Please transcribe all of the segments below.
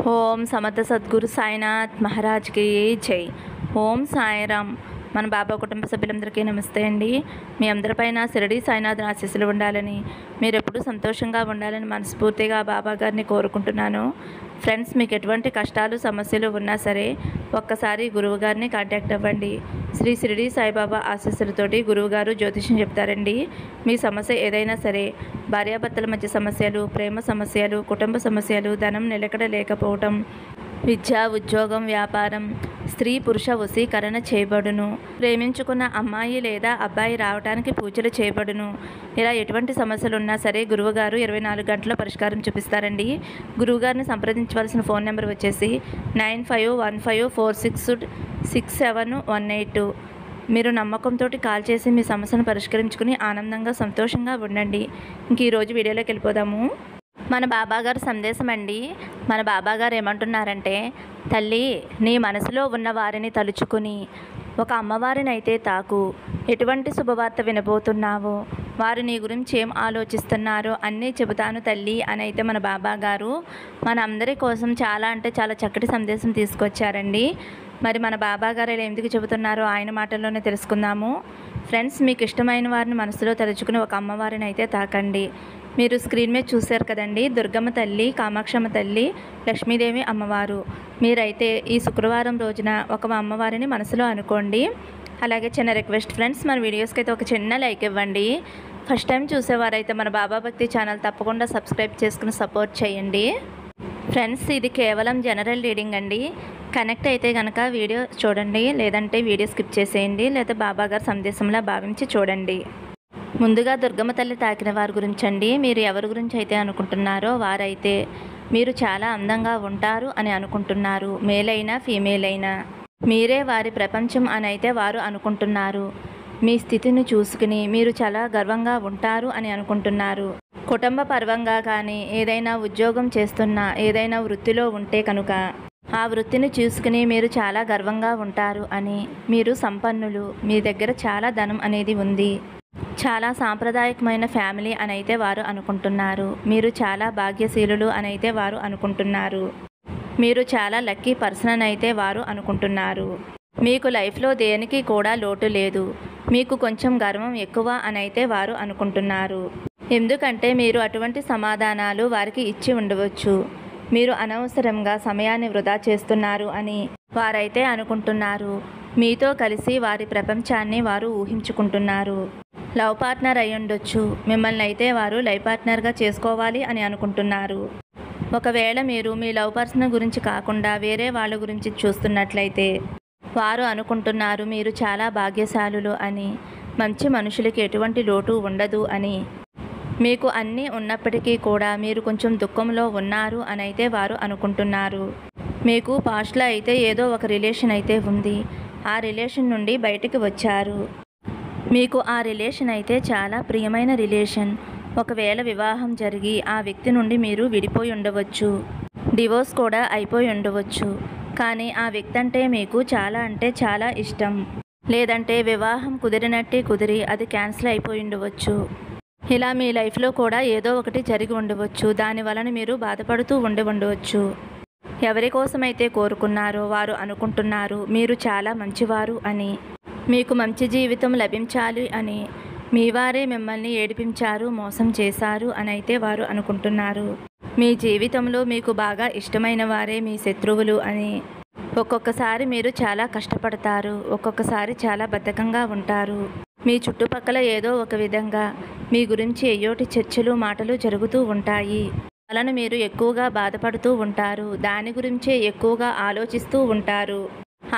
ఓం సమర్థ సద్గురు సాయినాథ్ మహారాజ్కి జై. ఓం సాయిరామ్. మన బాబా కుటుంబ సభ్యులందరికీ నమస్తే అండి. మీ అందరిపైన షిరిడి సాయినాథ్ ఆశీస్సులు ఉండాలని, మీరు ఎప్పుడూ సంతోషంగా ఉండాలని మనస్ఫూర్తిగా బాబా గారిని కోరుకుంటున్నాను. ఫ్రెండ్స్, మీకు ఎటువంటి కష్టాలు సమస్యలు ఉన్నా సరే ఒక్కసారి గురువుగారిని కాంటాక్ట్ అవ్వండి. శ్రీ షిరిడి సాయిబాబా ఆశీస్సులతోటి గురువుగారు జ్యోతిష్యం చెప్తారండి. మీ సమస్య ఏదైనా సరే, భార్యాభర్తల మధ్య సమస్యలు, ప్రేమ సమస్యలు, కుటుంబ సమస్యలు, ధనం నిలకడ లేకపోవటం, విద్య, ఉద్యోగం, వ్యాపారం, స్త్రీ పురుష వశీకరణ చేయబడును, ప్రేమించుకున్న అమ్మాయి లేదా అబ్బాయి రావడానికి పూజలు చేయబడును. ఇలా ఎటువంటి సమస్యలు ఉన్నా సరే గురువుగారు 24 గంటల పరిష్కారం చూపిస్తారండి. గురువుగారిని సంప్రదించవలసిన ఫోన్ నెంబర్ వచ్చేసి 9515466718. మీరు నమ్మకంతో కాల్ చేసి మీ సమస్యను పరిష్కరించుకుని ఆనందంగా సంతోషంగా ఉండండి. ఇంక ఈరోజు వీడియోలోకి వెళ్ళిపోదాము. మన బాబాగారు సందేశం అండి. మన బాబాగారు ఏమంటున్నారంటే, తల్లి, నీ మనసులో ఉన్న వారిని తలుచుకుని ఒక అమ్మవారిని అయితే తాకు. ఎటువంటి శుభవార్త వినబోతున్నావో, వారు నీ గురించి ఏం ఆలోచిస్తున్నారో అన్నీ చెబుతాను తల్లి అని అయితే మన బాబాగారు మన అందరి కోసం చాలా అంటే చాలా చక్కటి సందేశం తీసుకొచ్చారండి. మరి మన బాబాగారు ఇలా ఎందుకు చెబుతున్నారో ఆయన మాటల్లోనే తెలుసుకుందాము. ఫ్రెండ్స్, మీకు ఇష్టమైన వారిని మనసులో తలుచుకుని ఒక అమ్మవారిని అయితే తాకండి. మీరు స్క్రీన్ మీద చూశారు కదండి, దుర్గమ్మ తల్లి, కామాక్షమ్మ తల్లి, లక్ష్మీదేవి అమ్మవారు. మీరైతే ఈ శుక్రవారం రోజున ఒక అమ్మవారిని మనసులో అనుకోండి. అలాగే చిన్న రిక్వెస్ట్ ఫ్రెండ్స్, మన వీడియోస్కి అయితే ఒక చిన్న లైక్ ఇవ్వండి. ఫస్ట్ టైం చూసేవారైతే మన బాబా భక్తి ఛానల్ తప్పకుండా సబ్స్క్రైబ్ చేసుకుని సపోర్ట్ చేయండి. ఫ్రెండ్స్, ఇది కేవలం జనరల్ రీడింగ్ అండి. కనెక్ట్ అయితే కనుక వీడియో చూడండి, లేదంటే వీడియో స్కిప్ చేసేయండి, లేదా బాబాగారు సందేశంలా భావించి చూడండి. ముందుగా దుర్గమ్మ తల్లి తాకిన వారి గురించి అండి. మీరు ఎవరి గురించి అయితే అనుకుంటున్నారో వారైతే మీరు చాలా అందంగా ఉంటారు అని అనుకుంటున్నారు. మేల్ అయినా ఫీమేల్ అయినా మీరే వారి ప్రపంచం అని అయితే వారు అనుకుంటున్నారు. మీ స్థితిని చూసుకుని మీరు చాలా గర్వంగా ఉంటారు అని అనుకుంటున్నారు. కుటుంబ పర్వంగా కానీ, ఏదైనా ఉద్యోగం చేస్తున్నా, ఏదైనా వృత్తిలో ఉంటే కనుక ఆ వృత్తిని చూసుకుని మీరు చాలా గర్వంగా ఉంటారు అని, మీరు సంపన్నులు, మీ దగ్గర చాలా ధనం అనేది ఉంది, చాలా సాంప్రదాయకమైన ఫ్యామిలీ అని అయితే వారు అనుకుంటున్నారు. మీరు చాలా భాగ్యశీలులు అని అయితే వారు అనుకుంటున్నారు. మీరు చాలా లక్కీ పర్సన్ అని అయితే వారు అనుకుంటున్నారు. మీకు లైఫ్లో దేనికి కూడా లోటు లేదు. మీకు కొంచెం గర్వం ఎక్కువ అని అయితే వారు అనుకుంటున్నారు. ఎందుకంటే మీరు అటువంటి సమాధానాలు వారికి ఇచ్చి ఉండవచ్చు. మీరు అనవసరంగా సమయాన్ని వృధా చేస్తున్నారు అని వారైతే అనుకుంటున్నారు. మీతో కలిసి వారి ప్రపంచాన్ని వారు ఊహించుకుంటున్నారు. లవ్ పార్ట్నర్ అయి ఉండొచ్చు. మిమ్మల్ని అయితే వారు లైఫ్ పార్ట్నర్గా చేసుకోవాలి అని అనుకుంటున్నారు. ఒకవేళ మీరు మీ లవ్ పర్సన్ గురించి కాకుండా వేరే వాళ్ళ గురించి చూస్తున్నట్లయితే వారు అనుకుంటున్నారు మీరు చాలా భాగ్యశాలులు అని, మంచి మనుషులకి ఎటువంటి లోటు ఉండదు అని, మీకు అన్నీ ఉన్నప్పటికీ కూడా మీరు కొంచెం దుఃఖంలో ఉన్నారు అని అయితే వారు అనుకుంటున్నారు. మీకు పాస్ట్లో అయితే ఏదో ఒక రిలేషన్ అయితే ఉంది. ఆ రిలేషన్ నుండి బయటికి వచ్చారు. మీకు ఆ రిలేషన్ అయితే చాలా ప్రియమైన రిలేషన్. ఒకవేళ వివాహం జరిగి ఆ వ్యక్తి నుండి మీరు విడిపోయి ఉండవచ్చు, డివోర్స్ కూడా అయిపోయి ఉండవచ్చు. కానీ ఆ వ్యక్తి అంటే మీకు చాలా అంటే చాలా ఇష్టం. లేదంటే వివాహం కుదిరినట్టే కుదిరి అది క్యాన్సిల్ అయిపోయి ఉండవచ్చు. ఇలా మీ లైఫ్లో కూడా ఏదో ఒకటి జరిగి ఉండవచ్చు. దాని వలన మీరు బాధపడుతూ ఉండవచ్చు. ఎవరి కోసమైతే కోరుకున్నారో వారు అనుకుంటున్నారు మీరు చాలా మంచివారు అని, మీకు మంచి జీవితం లభించాలి అని, మీ వారే మిమ్మల్ని ఏడిపించారు, మోసం చేశారు అని అయితే వారు అనుకుంటున్నారు. మీ జీవితంలో మీకు బాగా ఇష్టమైన వారే మీ శత్రువులు అని, ఒక్కొక్కసారి మీరు చాలా కష్టపడతారు, ఒక్కొక్కసారి చాలా బద్ధకంగా ఉంటారు. మీ చుట్టుపక్కల ఏదో ఒక విధంగా మీ గురించి ఎయ్యోటి చర్చలు, మాటలు జరుగుతూ ఉంటాయి. అలానే మీరు ఎక్కువగా బాధపడుతూ ఉంటారు. దాని గురించే ఎక్కువగా ఆలోచిస్తూ ఉంటారు.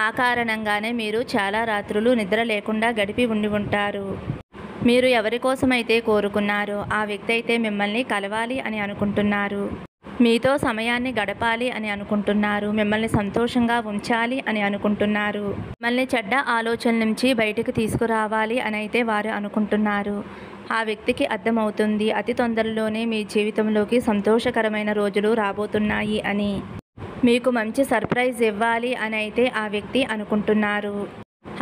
ఆ కారణంగానే మీరు చాలా రాత్రులు నిద్ర లేకుండా గడిపి ఉంటారు. మీరు ఎవరి కోసమైతే కోరుకున్నారో ఆ వ్యక్తి అయితే మిమ్మల్ని కలవాలి అని అనుకుంటున్నారు. మీతో సమయాన్ని గడపాలి అని అనుకుంటున్నారు. మిమ్మల్ని సంతోషంగా ఉంచాలి అని అనుకుంటున్నారు. మిమ్మల్ని చెడ్డ ఆలోచనల నుంచి బయటకు తీసుకురావాలి అని అయితే వారు అనుకుంటున్నారు. ఆ వ్యక్తికి అర్థమవుతుంది అతి తొందరలోనే మీ జీవితంలోకి సంతోషకరమైన రోజులు రాబోతున్నాయి అని, మీకు మంచి సర్ప్రైజ్ ఇవ్వాలి అని అయితే ఆ వ్యక్తి అనుకుంటున్నారు.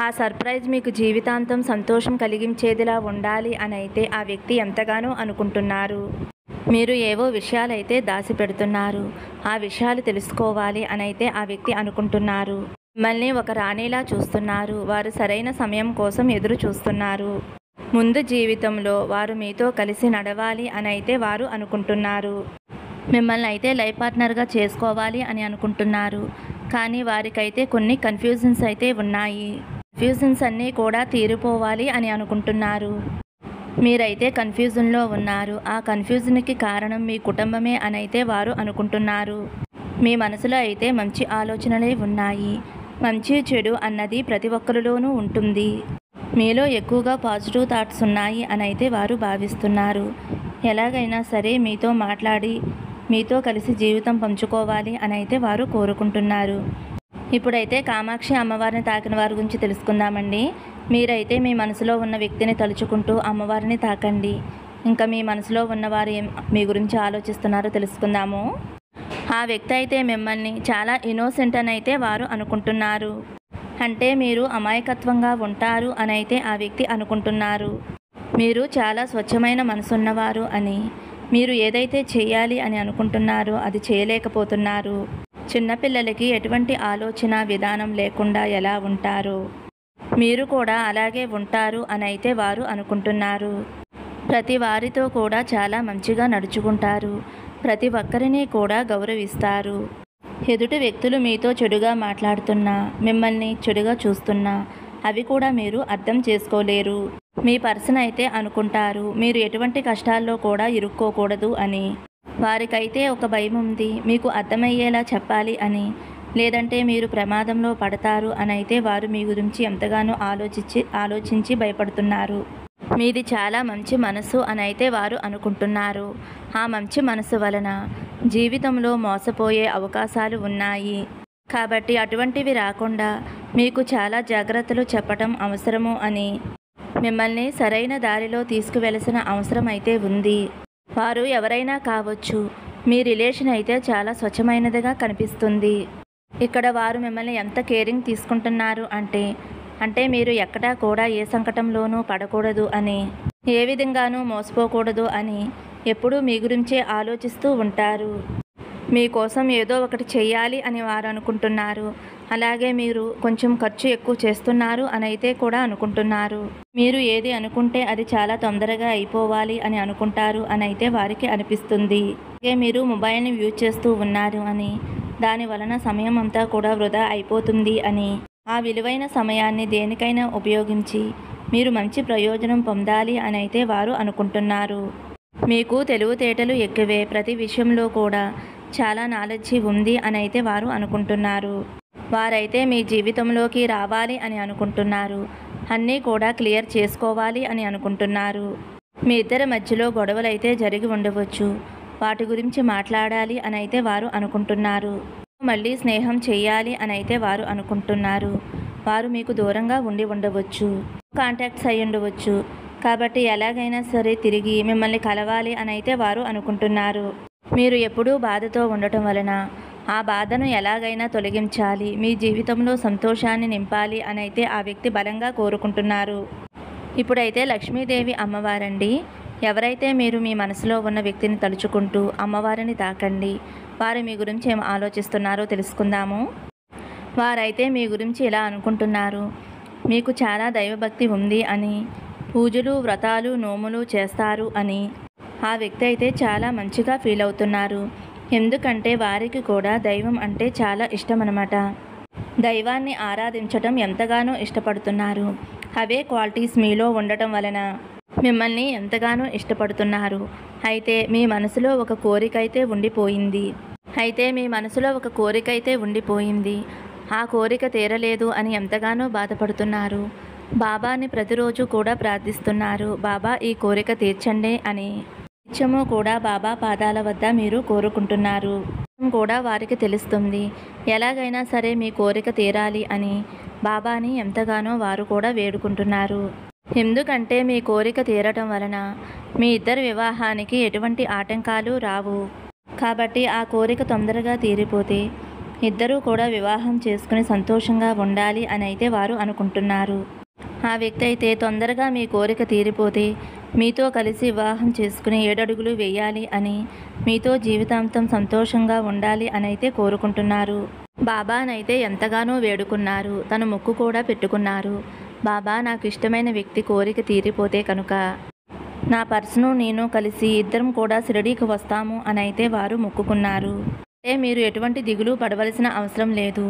ఆ సర్ప్రైజ్ మీకు జీవితాంతం సంతోషం కలిగించేదిలా ఉండాలి అని అయితే ఆ వ్యక్తి ఎంతగానో అనుకుంటున్నారు. మీరు ఏవో విషయాలైతే దాచిపెడుతున్నారు. ఆ విషయాలు తెలుసుకోవాలి అనైతే ఆ వ్యక్తి అనుకుంటున్నారు. మిమ్మల్ని ఒక రాణిలా చూస్తున్నారు. వారు సరైన సమయం కోసం ఎదురు చూస్తున్నారు. ముందు జీవితంలో వారు మీతో కలిసి నడవాలి అనైతే వారు అనుకుంటున్నారు. మిమ్మల్ని అయితే లైఫ్ పార్ట్నర్గా చేసుకోవాలి అని అనుకుంటున్నారు. కానీ వారికైతే కొన్ని కన్ఫ్యూజన్స్ అయితే ఉన్నాయి. కన్ఫ్యూజన్స్ అన్నీ కూడా తీరిపోవాలి అని అనుకుంటున్నారు. మీరైతే కన్ఫ్యూజన్లో ఉన్నారు. ఆ కన్ఫ్యూజన్కి కారణం మీ కుటుంబమే అనైతే వారు అనుకుంటున్నారు. మీ మనసులో అయితే మంచి ఆలోచనలే ఉన్నాయి. మంచి చెడు అన్నది ప్రతి ఒక్కరిలోనూ ఉంటుంది. మీలో ఎక్కువగా పాజిటివ్ థాట్స్ ఉన్నాయి అనైతే వారు భావిస్తున్నారు. ఎలాగైనా సరే మీతో మాట్లాడి మీతో కలిసి జీవితం పంచుకోవాలి అనైతే వారు కోరుకుంటున్నారు. ఇప్పుడైతే కామాక్షి అమ్మవారిని తాకిన వారి గురించి తెలుసుకుందామండి. మీరైతే మీ మనసులో ఉన్న వ్యక్తిని తలుచుకుంటూ అమ్మవారిని తాకండి. ఇంకా మీ మనసులో ఉన్నవారు మీ గురించి ఆలోచిస్తున్నారో తెలుసుకుందాము. ఆ వ్యక్తి అయితే మిమ్మల్ని చాలా ఇన్నోసెంట్ అని అయితే వారు అనుకుంటున్నారు. అంటే మీరు అమాయకత్వంగా ఉంటారు అని అయితే ఆ వ్యక్తి అనుకుంటున్నారు. మీరు చాలా స్వచ్ఛమైన మనసున్నవారు అని, మీరు ఏదైతే చేయాలి అని అనుకుంటున్నారో అది చేయలేకపోతున్నారు. చిన్నపిల్లలకి ఎటువంటి ఆలోచన విధానం లేకుండా ఎలా ఉంటారో మీరు కూడా అలాగే ఉంటారు అని అయితే వారు అనుకుంటున్నారు. ప్రతి వారితో కూడా చాలా మంచిగా నడుచుకుంటారు. ప్రతి ఒక్కరిని కూడా గౌరవిస్తారు. ఎదుటి వ్యక్తులు మీతో చెడుగా మాట్లాడుతున్నా, మిమ్మల్ని చెడుగా చూస్తున్నా అవి కూడా మీరు అర్థం చేసుకోలేరు. మీ పర్సన్ అయితే అనుకుంటారు మీరు ఎటువంటి కష్టాల్లో కూడా ఇరుక్కోకూడదు అని. వారికైతే ఒక భయం ఉంది, మీకు అర్థమయ్యేలా చెప్పాలి అని, లేదంటే మీరు ప్రమాదంలో పడతారు అని అయితే వారు మీ గురించి ఎంతగానో ఆలోచించి భయపడుతున్నారు. మీది చాలా మంచి మనసు అని అయితే వారు అనుకుంటున్నారు. ఆ మంచి మనసు వలన జీవితంలో మోసపోయే అవకాశాలు ఉన్నాయి. కాబట్టి అటువంటివి రాకుండా మీకు చాలా జాగ్రత్తలు చెప్పటం అవసరము అని, మిమ్మల్ని సరైన దారిలో తీసుకువెళ్ళసిన అవసరం అయితే ఉంది. వారు ఎవరైనా కావచ్చు. మీ రిలేషన్ అయితే చాలా స్వచ్ఛమైనదిగా కనిపిస్తుంది. ఇక్కడ వారు మిమ్మల్ని ఎంత కేరింగ్ తీసుకుంటున్నారు అంటే మీరు ఎక్కడా కూడా ఏ సంకటంలోనూ పడకూడదు అని, ఏ విధంగానూ మోసపోకూడదు అని ఎప్పుడూ మీ గురించే ఆలోచిస్తూ ఉంటారు. మీకోసం ఏదో ఒకటి చెయ్యాలి అని వారు అనుకుంటున్నారు. అలాగే మీరు కొంచెం ఖర్చు ఎక్కువ చేస్తున్నారు అని అయితే కూడా అనుకుంటున్నారు. మీరు ఏది అనుకుంటే అది చాలా తొందరగా అయిపోవాలి అని అనుకుంటారు అని అయితే వారికి అనిపిస్తుంది. అలాగే మీరు మొబైల్ని యూజ్ చేస్తూ ఉన్నారు అని, దాని వలన సమయం అంతా కూడా వృధా అయిపోతుంది అని, ఆ విలువైన సమయాన్ని దేనికైనా ఉపయోగించి మీరు మంచి ప్రయోజనం పొందాలి అని అయితే వారు అనుకుంటున్నారు. మీకు తెలివితేటలు ఎక్కువే, ప్రతి విషయంలో కూడా చాలా నాలెడ్జి ఉంది అని అయితే వారు అనుకుంటున్నారు. వారైతే మీ జీవితంలోకి రావాలి అని అనుకుంటున్నారు. అన్నీ కూడా క్లియర్ చేసుకోవాలి అని అనుకుంటున్నారు. మీ ఇద్దరి మధ్యలో గొడవలు అయితే జరిగి ఉండవచ్చు. వాటి గురించి మాట్లాడాలి అని అయితే వారు అనుకుంటున్నారు. మళ్ళీ స్నేహం చేయాలి అని అయితే వారు అనుకుంటున్నారు. వారు మీకు దూరంగా ఉండి ఉండవచ్చు, కాంటాక్ట్స్ అయి ఉండవచ్చు. కాబట్టి ఎలాగైనా సరే తిరిగి మిమ్మల్ని కలవాలి అని అయితే వారు అనుకుంటున్నారు. మీరు ఎప్పుడూ బాధతో ఉండటం వలన ఆ బాధను ఎలాగైనా తొలగించాలి, మీ జీవితంలో సంతోషాన్ని నింపాలి అని అయితే ఆ వ్యక్తి బలంగా కోరుకుంటున్నారు. ఇప్పుడైతే లక్ష్మీదేవి అమ్మవారండి. ఎవరైతే మీరు మీ మనసులో ఉన్న వ్యక్తిని తలుచుకుంటూ అమ్మవారిని తాకండి. వారు మీ గురించి ఏం ఆలోచిస్తున్నారో తెలుసుకుందాము. వారైతే మీ గురించి ఇలా అనుకుంటున్నారు, మీకు చాలా దైవభక్తి ఉంది అని, పూజలు వ్రతాలు నోములు చేస్తారు అని. ఆ వ్యక్తి అయితే చాలా మంచిగా ఫీల్ అవుతున్నారు. ఎందుకంటే వారికి కూడా దైవం అంటే చాలా ఇష్టం అన్నమాట. దైవాన్ని ఆరాధించటం ఎంతగానో ఇష్టపడుతున్నారు. అవే క్వాలిటీస్ మీలో ఉండటం వలన మిమ్మల్ని ఎంతగానో ఇష్టపడుతున్నారు. అయితే మీ మనసులో ఒక కోరిక అయితే ఉండిపోయింది. ఆ కోరిక తీరలేదు అని ఎంతగానో బాధపడుతున్నారు. బాబాని ప్రతిరోజు కూడా ప్రార్థిస్తున్నారు. బాబా ఈ కోరిక తీర్చండి అని నిత్యము కూడా బాబా పాదాల వద్ద మీరు కోరుకుంటున్నారు. కూడా వారికి తెలుస్తుంది ఎలాగైనా సరే మీ కోరిక తీరాలి అని బాబాని ఎంతగానో వారు కూడా వేడుకుంటున్నారు. ఎందుకంటే మీ కోరిక తీరటం వలన మీ ఇద్దరి వివాహానికి ఎటువంటి ఆటంకాలు రావు. కాబట్టి ఆ కోరిక తొందరగా తీరిపోతే ఇద్దరూ కూడా వివాహం చేసుకుని సంతోషంగా ఉండాలి అని అయితే వారు అనుకుంటున్నారు. ఆ వ్యక్తి అయితే తొందరగా మీ కోరిక తీరిపోతే మీతో కలిసి వివాహం చేసుకుని 7 అడుగులు వేయాలి అని, మీతో జీవితాంతం సంతోషంగా ఉండాలి అనైతే కోరుకుంటున్నారు. బాబానైతే ఎంతగానో వేడుకున్నారు. తన మొక్కు కూడా పెట్టుకున్నారు. బాబా, నాకు ఇష్టమైన వ్యక్తి కోరిక తీరిపోతే కనుక నా పర్సను నేను కలిసి ఇద్దరం కూడా షిరిడీకి వస్తాము అని అయితే వారు మొక్కుకున్నారు. అంటే మీరు ఎటువంటి దిగులు పడవలసిన అవసరం లేదు.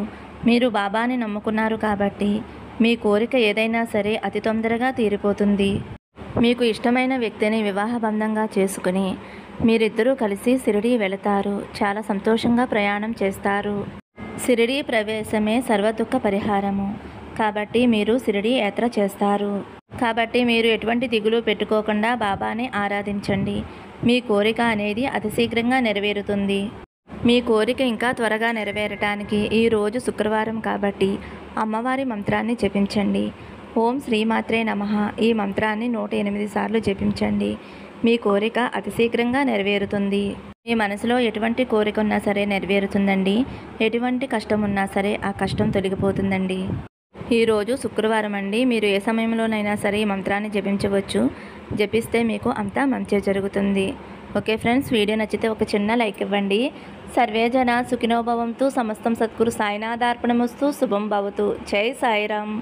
మీరు బాబాని నమ్ముకున్నారు కాబట్టి మీ కోరిక ఏదైనా సరే అతి తొందరగా తీరిపోతుంది. మీకు ఇష్టమైన వ్యక్తిని వివాహబంధంగా చేసుకుని మీరిద్దరూ కలిసి షిరిడీ వెళతారు. చాలా సంతోషంగా ప్రయాణం చేస్తారు. షిరిడీ ప్రవేశమే సర్వదుఃఖ పరిహారము. కాబట్టి మీరు షిరిడీ యాత్ర చేస్తారు. కాబట్టి మీరు ఎటువంటి దిగులు పెట్టుకోకుండా బాబాని ఆరాధించండి. మీ కోరిక అనేది అతి శీఘ్రంగా నెరవేరుతుంది. మీ కోరిక ఇంకా త్వరగా నెరవేరటానికి ఈరోజు శుక్రవారం కాబట్టి అమ్మవారి మంత్రాన్ని జపించండి. ఓం శ్రీమాత్రే నమః ఈ మంత్రాన్ని 108 సార్లు జపించండి. మీ కోరిక అతి శీఘ్రంగా నెరవేరుతుంది. మీ మనసులో ఎటువంటి కోరిక ఉన్నా సరే నెరవేరుతుందండి. ఎటువంటి కష్టం ఉన్నా సరే ఆ కష్టం తొలగిపోతుందండి. ఈరోజు శుక్రవారం అండి. మీరు ఏ సమయంలోనైనా సరే ఈ మంత్రాన్ని జపించవచ్చు. జపిస్తే మీకు అంతా మంచి జరుగుతుంది. ఓకే ఫ్రెండ్స్, వీడియో నచ్చితే ఒక చిన్న లైక్ ఇవ్వండి. సర్వే జన సుఖినో భవంతు. సమస్తం సద్గురు సాయినాథార్పణమస్తు. శుభం భవతు. జై సాయిరామ్.